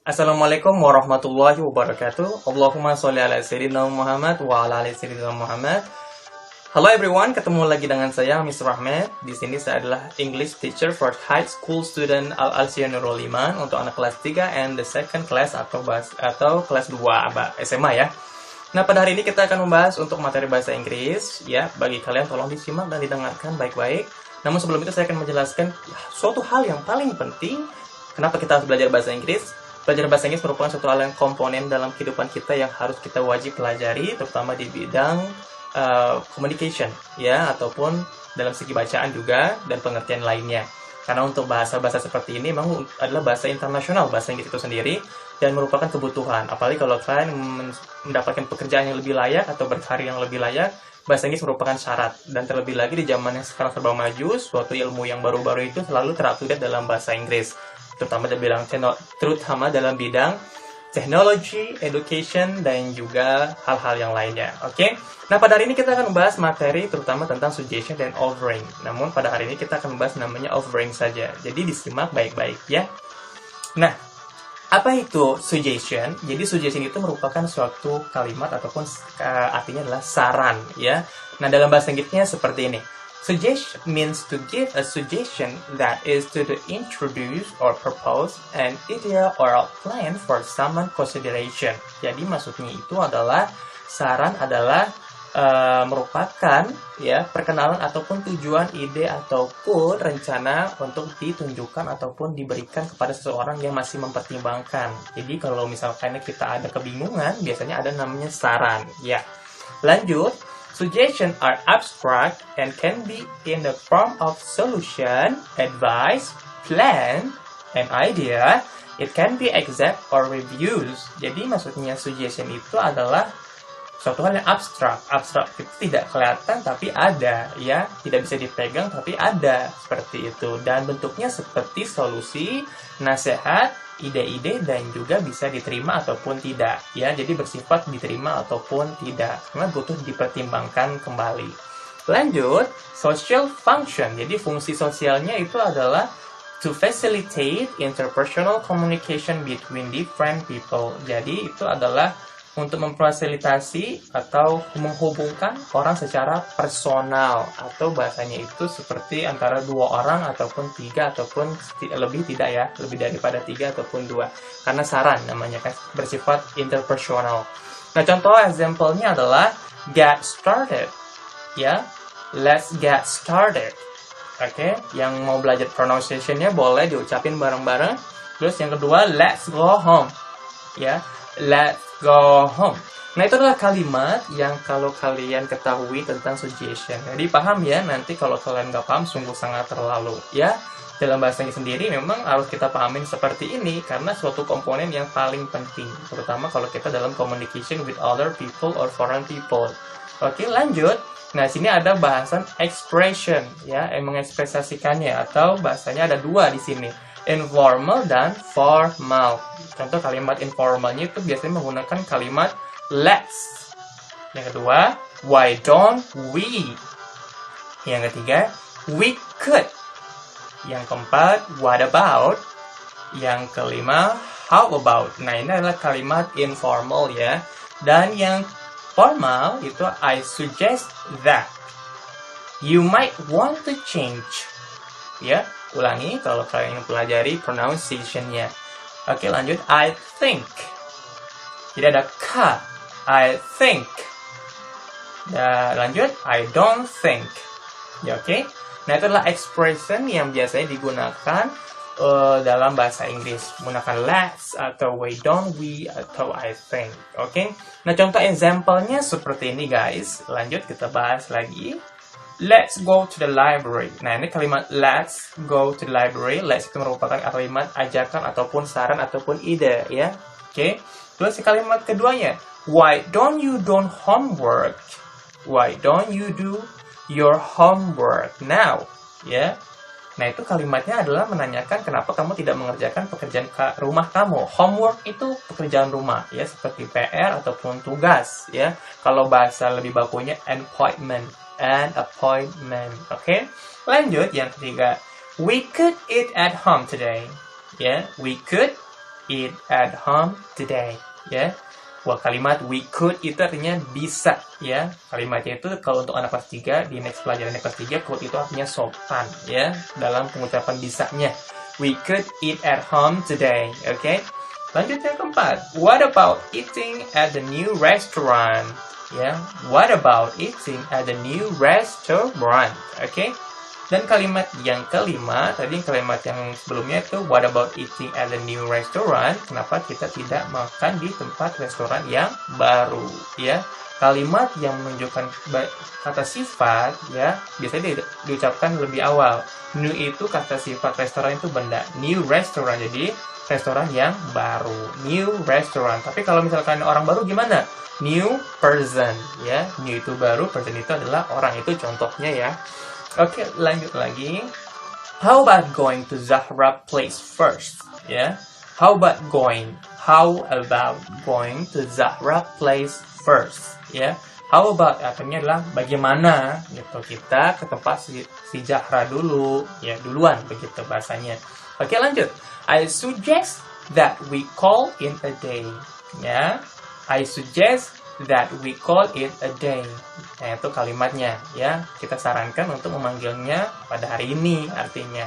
Assalamualaikum warahmatullahi wabarakatuh. Allahumma sholli ala sayyidina Muhammad wa ala ali sayyidina Muhammad. Halo everyone, ketemu lagi dengan saya Mr. Ahmed. Di sini saya adalah English teacher for high school student Al-Alsiyah Nurul Iman untuk anak kelas 3 and the second class atau kelas 2 SMA ya. Nah, pada hari ini kita akan membahas untuk materi bahasa Inggris ya. Bagi kalian tolong disimak dan didengarkan baik-baik. Namun sebelum itu saya akan menjelaskan suatu hal yang paling penting. Kenapa kita harus belajar bahasa Inggris? Belajar bahasa Inggris merupakan suatu hal yang komponen dalam kehidupan kita yang harus kita wajib pelajari, terutama di bidang communication, ya, ataupun dalam segi bacaan juga dan pengertian lainnya. Karena untuk bahasa-bahasa seperti ini memang adalah bahasa internasional, bahasa Inggris itu sendiri, dan merupakan kebutuhan. Apalagi kalau kalian mendapatkan pekerjaan yang lebih layak atau berkarir yang lebih layak, bahasa Inggris merupakan syarat. Dan terlebih lagi di zaman yang sekarang serba maju, suatu ilmu yang baru-baru itu selalu terupdate dalam bahasa Inggris. Terutama dalam bidang teknologi, education, dan juga hal-hal yang lainnya. Oke? Nah, pada hari ini kita akan membahas materi terutama tentang suggestion dan offering. Namun, pada hari ini kita akan membahas namanya offering saja. Jadi, disimak baik-baik ya. Nah, apa itu suggestion? Jadi, suggestion itu merupakan suatu kalimat ataupun artinya adalah saran ya. Nah, dalam bahasa Inggrisnya seperti ini. Suggestion means to give a suggestion that is to introduce or propose an idea or a plan for someone consideration. Jadi maksudnya itu adalah saran adalah merupakan ya perkenalan ataupun tujuan ide ataupun rencana untuk ditunjukkan ataupun diberikan kepada seseorang yang masih mempertimbangkan. Jadi kalau misalkan kita ada kebingungan, biasanya ada namanya saran ya. Lanjut. Suggestions are abstract and can be in the form of solution, advice, plan, and idea. It can be exact or reviews. Jadi maksudnya suggestion itu adalah suatu hal yang abstrak. Abstrak itu tidak kelihatan tapi ada, ya. Tidak bisa dipegang tapi ada, seperti itu. Dan bentuknya seperti solusi, nasihat, ide-ide, dan juga bisa diterima ataupun tidak ya, jadi bersifat diterima ataupun tidak karena butuh dipertimbangkan kembali. Lanjut, social function. Jadi fungsi sosialnya itu adalah to facilitate interpersonal communication between different people. Jadi itu adalah untuk memfasilitasi atau menghubungkan orang secara personal, atau bahasanya itu seperti antara dua orang ataupun tiga ataupun lebih, tidak ya, lebih daripada tiga ataupun dua, karena saran namanya kan bersifat interpersonal. Nah, contoh example-nya adalah get started ya, let's get started. Oke, yang mau belajar pronunciation-nya boleh diucapin bareng-bareng. Terus yang kedua, let's go home ya, let's go home. Nah, itu adalah kalimat yang kalau kalian ketahui tentang suggestion. Jadi paham ya, nanti kalau kalian nggak paham sungguh sangat terlalu ya. Dalam bahasa ini sendiri memang harus kita pahamin seperti ini karena suatu komponen yang paling penting, terutama kalau kita dalam communication with other people or foreign people. Oke, lanjut. Nah, sini ada bahasan expression ya, mengekspresiasikannya, atau bahasanya ada dua di sini. Informal dan formal. Contoh kalimat informalnya itu biasanya menggunakan kalimat let's. Yang kedua, why don't we? Yang ketiga, we could. Yang keempat, what about? Yang kelima, how about? Nah, ini adalah kalimat informal ya. Dan yang formal itu I suggest that. You might want to change. Ya, ulangi kalau kalian pelajari pronunciation-nya. Oke, lanjut. I think. Jadi ada K. I think. Dan lanjut. I don't think. Ya, oke. Nah, itu adalah expression yang biasanya digunakan dalam bahasa Inggris. Menggunakan let's, atau why don't we, atau I think. Oke. Nah, contoh example-nya seperti ini, guys. Lanjut, kita bahas lagi. Let's go to the library. Nah, ini kalimat let's go to the library. Let's itu merupakan kalimat ajakan ataupun saran ataupun ide ya. Oke. Terus kalimat keduanya, why don't you do homework? Why don't you do your homework now? Ya. Nah, itu kalimatnya adalah menanyakan kenapa kamu tidak mengerjakan pekerjaan rumah kamu. Homework itu pekerjaan rumah ya, seperti PR ataupun tugas ya. Kalau bahasa lebih bakunya appointment. Oke. Lanjut yang ketiga, we could eat at home today. Ya, we could eat at home today. Ya. Wah, kalimat we could itu artinya bisa, ya. Kalimatnya itu kalau untuk anak kelas 3 di next pelajaran kelas 3, could itu artinya sopan, ya, dalam pengucapan bisanya. We could eat at home today, oke? Lanjut yang keempat. What about eating at the new restaurant? Ya, what about eating at the new restaurant? Oke? Dan kalimat yang kelima, tadi kalimat yang sebelumnya itu what about eating at the new restaurant? Kenapa kita tidak makan di tempat restoran yang baru? Ya, kalimat yang menunjukkan kata sifat ya biasanya diucapkan lebih awal. New itu kata sifat, restoran itu benda. New restaurant jadi restoran yang baru. New restaurant. Tapi kalau misalkan orang baru gimana? New person ya. New itu baru, person itu adalah orang. Itu contohnya ya. Oke, lanjut lagi. How about going to Zahra place first? Ya. How about going? How about going to Zahra place first? Ya. How about artinya adalah bagaimana gitu kita ke tempat si Zahra dulu, ya duluan begitu bahasanya. Oke, lanjut. I suggest that we call in a day. Ya. I suggest that we call it a day. Nah, itu kalimatnya ya. Kita sarankan untuk memanggilnya pada hari ini artinya.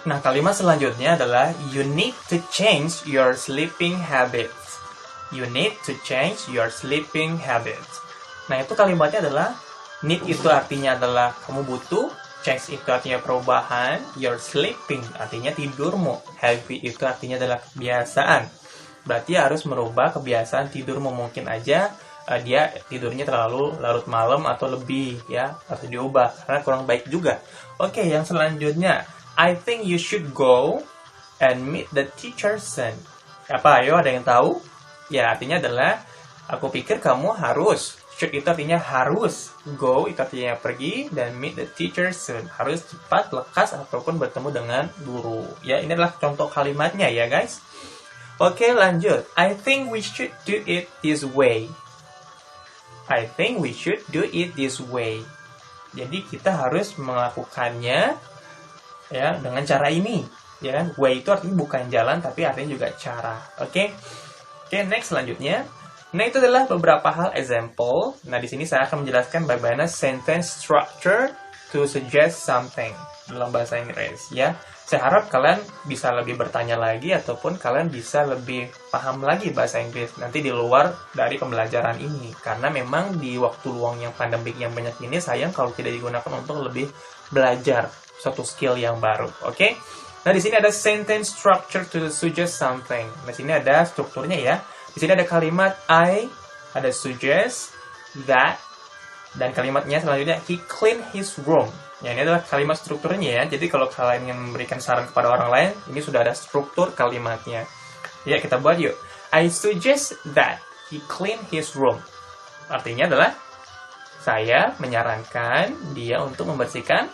Nah, kalimat selanjutnya adalah you need to change your sleeping habits. You need to change your sleeping habits. Nah, itu kalimatnya adalah need itu artinya adalah kamu butuh, change itu artinya perubahan, your sleeping artinya tidurmu, habit itu artinya adalah kebiasaan. Berarti harus merubah kebiasaan tidurmu. Mungkin aja dia tidurnya terlalu larut malam atau lebih ya, harus diubah karena kurang baik juga. Oke, yang selanjutnya, I think you should go and meet the teacher soon. Apa? Ayo, ada yang tahu? Ya, artinya adalah aku pikir kamu harus. Should itu artinya harus. Go itu artinya pergi. Dan meet the teacher soon. Harus cepat, lekas, ataupun bertemu dengan guru. Ya, ini adalah contoh kalimatnya ya guys. Oke, lanjut. I think we should do it this way. I think we should do it this way. Jadi kita harus melakukannya ya dengan cara ini. Ya kan? Way itu artinya bukan jalan, tapi artinya juga cara. Oke, next selanjutnya. Nah, itu adalah beberapa hal example. Nah, di sini saya akan menjelaskan bagaimana sentence structure to suggest something dalam bahasa Inggris ya. Saya harap kalian bisa lebih bertanya lagi ataupun kalian bisa lebih paham lagi bahasa Inggris nanti di luar dari pembelajaran ini. Karena memang di waktu luang yang pandemik yang banyak ini sayang kalau tidak digunakan untuk lebih belajar suatu skill yang baru. Oke? Nah, di sini ada sentence structure to suggest something. Nah, di sini ada strukturnya ya. Di sini ada kalimat I, ada suggest, that, dan kalimatnya selanjutnya he clean his room. Ya, ini adalah kalimat strukturnya ya. Jadi kalau kalian ingin memberikan saran kepada orang lain, ini sudah ada struktur kalimatnya. Ya, kita buat yuk. I suggest that he clean his room. Artinya adalah saya menyarankan dia untuk membersihkan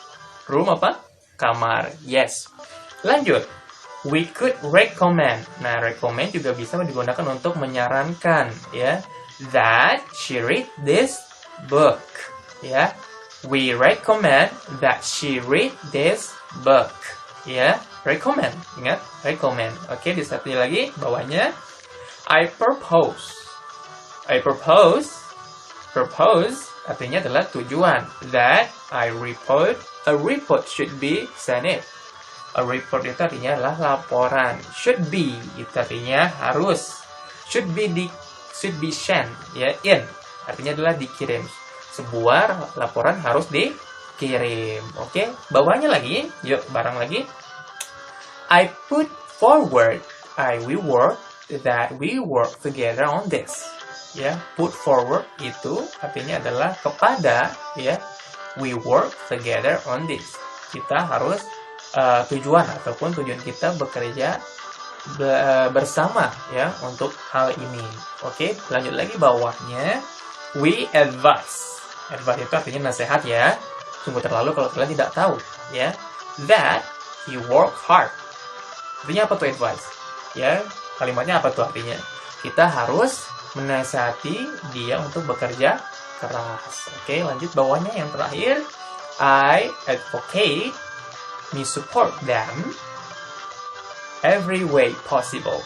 room apa? Kamar. Yes. Lanjut. We could recommend. Nah, recommend juga bisa digunakan untuk menyarankan ya. That she read this book. Ya. We recommend that she read this book. Ya, recommend. Ingat, recommend. Oke, disatuin lagi bawahnya. I propose. I propose. Propose artinya adalah tujuan. That I report. A report should be sent it. A report itu artinya adalah laporan. Should be itu artinya harus. Should be sent ya, in artinya adalah dikirim. Sebuah laporan harus dikirim. Oke, bawahnya lagi. Yuk, bareng lagi. I put forward. We work together on this. Ya, put forward itu artinya adalah kepada ya. We work together on this. Kita harus tujuan kita bekerja bersama ya untuk hal ini. Oke, lanjut lagi bawahnya. We advise. Advise itu artinya nasihat ya. Sungguh terlalu kalau kalian tidak tahu ya. That he work hard. Artinya apa tuh advice? Ya, kalimatnya apa tuh artinya? Kita harus menasihati dia untuk bekerja keras. Oke, lanjut bawahnya yang terakhir. I advocate me support them every way possible.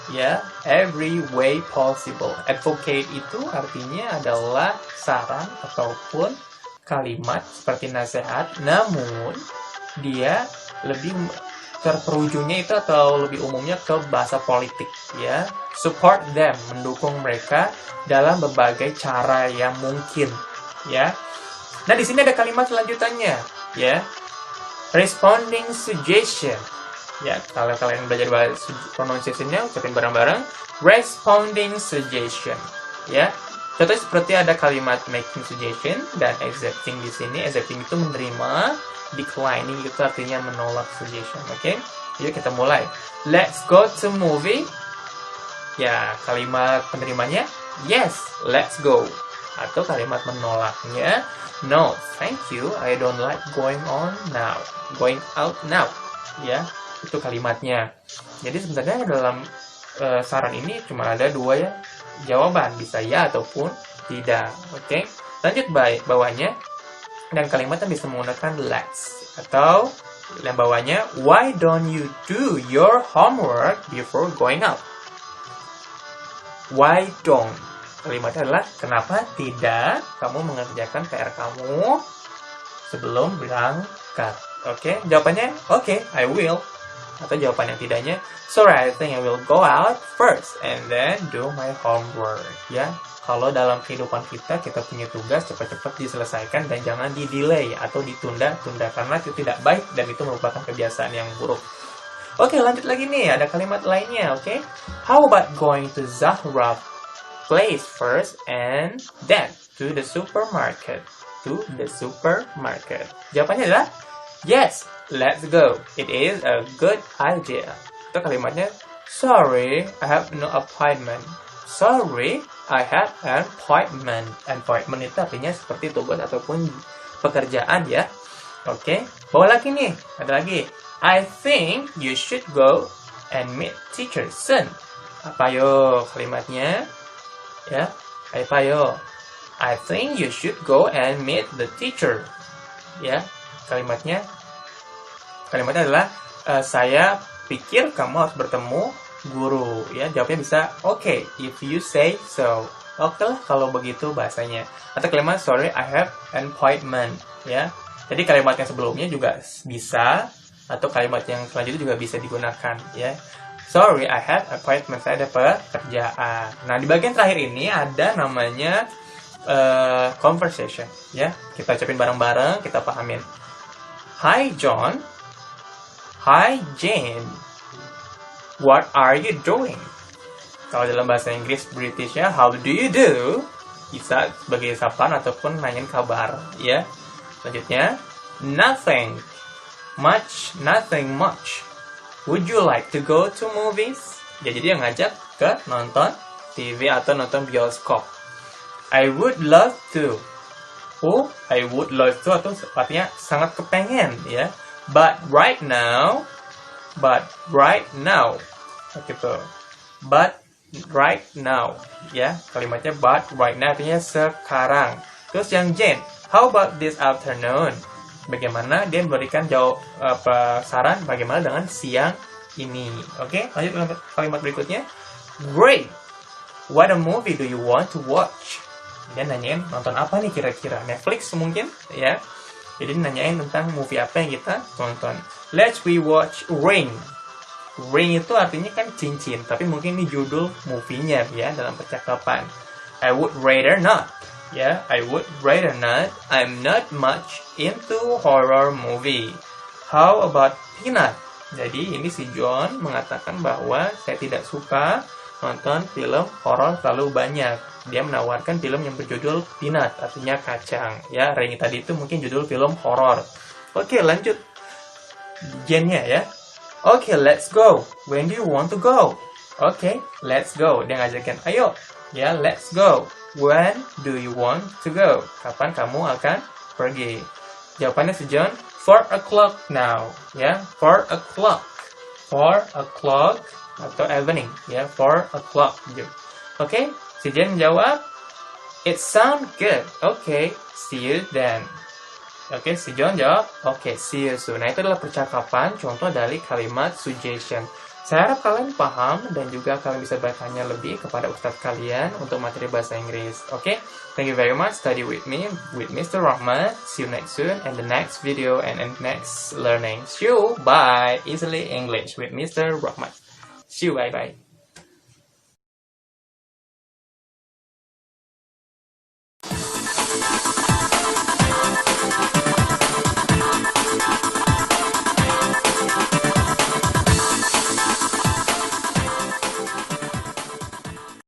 Ya, every way possible. Advocate itu artinya adalah saran ataupun kalimat seperti nasihat, namun dia lebih terperujungnya itu atau lebih umumnya ke bahasa politik, ya. Support them, mendukung mereka dalam berbagai cara yang mungkin, ya. Nah, di sini ada kalimat selanjutannya, ya. Responding suggestion. Ya, kalau kalian belajar bahasa pronunciation-nya, ucapin bareng-bareng. Responding suggestion. Ya, contohnya seperti ada kalimat making suggestion dan accepting di sini. Accepting itu menerima, declining itu artinya menolak suggestion. Oke, yuk kita mulai. Let's go to movie. Ya, kalimat penerimanya yes, let's go. Atau kalimat menolaknya no, thank you, I don't like going out now. Ya, itu kalimatnya. Jadi sebenarnya dalam saran ini cuma ada dua ya jawaban, bisa ya ataupun tidak. Oke, lanjut bawahnya, dan kalimatnya bisa menggunakan let's atau yang bawahnya why don't you do your homework before going out. Why don't, kalimatnya adalah kenapa tidak kamu mengerjakan PR kamu sebelum berangkat. Oke, jawabannya oke, I will. Atau jawaban yang tidaknya, sorry, I think I will go out first and then do my homework. Ya, kalau dalam kehidupan kita punya tugas cepat-cepat diselesaikan dan jangan di-delay atau ditunda-tunda karena itu tidak baik dan itu merupakan kebiasaan yang buruk. Oke, lanjut lagi nih, ada kalimat lainnya. Oke, how about going to Zahra place first and then to the supermarket. Jawabannya adalah yes, let's go. It is a good idea. Itu kalimatnya, sorry, I have no appointment. Sorry, I have an appointment. Appointment itu artinya seperti tugas ataupun pekerjaan ya. Oke, bawa lagi nih, ada lagi. I think you should go and meet teacher soon. Apa yo kalimatnya? Ya, apa yo? I think you should go and meet the teacher. Ya, kalimatnya adalah saya pikir kamu harus bertemu guru. Ya, jawabnya bisa okay, if you say so. Oke lah kalau begitu bahasanya. Atau kalimat sorry, I have an appointment. Ya, jadi kalimat yang sebelumnya juga bisa, atau kalimat yang selanjutnya juga bisa digunakan. Ya, sorry, I have appointment. Saya ada pekerjaan. Nah, di bagian terakhir ini ada namanya conversation. Ya, kita ucapin bareng-bareng, kita pahamin. Hi John. Hi Jane. What are you doing? Kalau dalam bahasa Inggris British ya, how do you do? Bisa sebagai sapaan ataupun nanyain kabar, ya. Selanjutnya, nothing much. Would you like to go to movies? Ya, jadi dia ngajak ke nonton TV atau nonton bioskop. I would love to. Oh, I would love to atau artinya sangat kepengen, ya. But right now, gitu. But right now, ya, kalimatnya but right now artinya sekarang. Terus yang Jane, how about this afternoon? Bagaimana dia memberikan saran bagaimana dengan siang ini? Oke, lanjut kalimat berikutnya. Great. What a movie do you want to watch? Dia nanyain nonton apa nih kira-kira? Netflix mungkin, ya. Jadi nanyain tentang movie apa yang kita tonton. Let's watch Ring. Ring itu artinya kan cincin, tapi mungkin ini judul movie-nya ya dalam percakapan. I would rather not. Ya, I would rather not. I'm not much into horror movie. How about Peanut? Jadi ini si John mengatakan bahwa saya tidak suka nonton film horor terlalu banyak. Dia menawarkan film yang berjudul Peanut, artinya kacang. Ya, Ring tadi itu mungkin judul film horor. Oke, lanjut. Gennya ya. Oke, let's go. When do you want to go? Oke, let's go. Dia ngajakin, ayo. Ya, let's go. When do you want to go? Kapan kamu akan pergi? Jawabannya si John, 4 o'clock now. Ya, 4 o'clock. 4 o'clock atau evening. Ya, 4 o'clock. Oke, si Jen menjawab, it sounds good. Okay, see you then. Oke, si John jawab, oke, see you soon. Nah, itu adalah percakapan contoh dari kalimat suggestion. Saya harap kalian paham dan juga kalian bisa bertanya lebih kepada ustadz kalian untuk materi bahasa Inggris. Oke, thank you very much. Study with me, with Mr. Rahmat. See you next soon and the next video and next learning. See you, bye. Easily English with Mr. Rahmat. See you, bye-bye.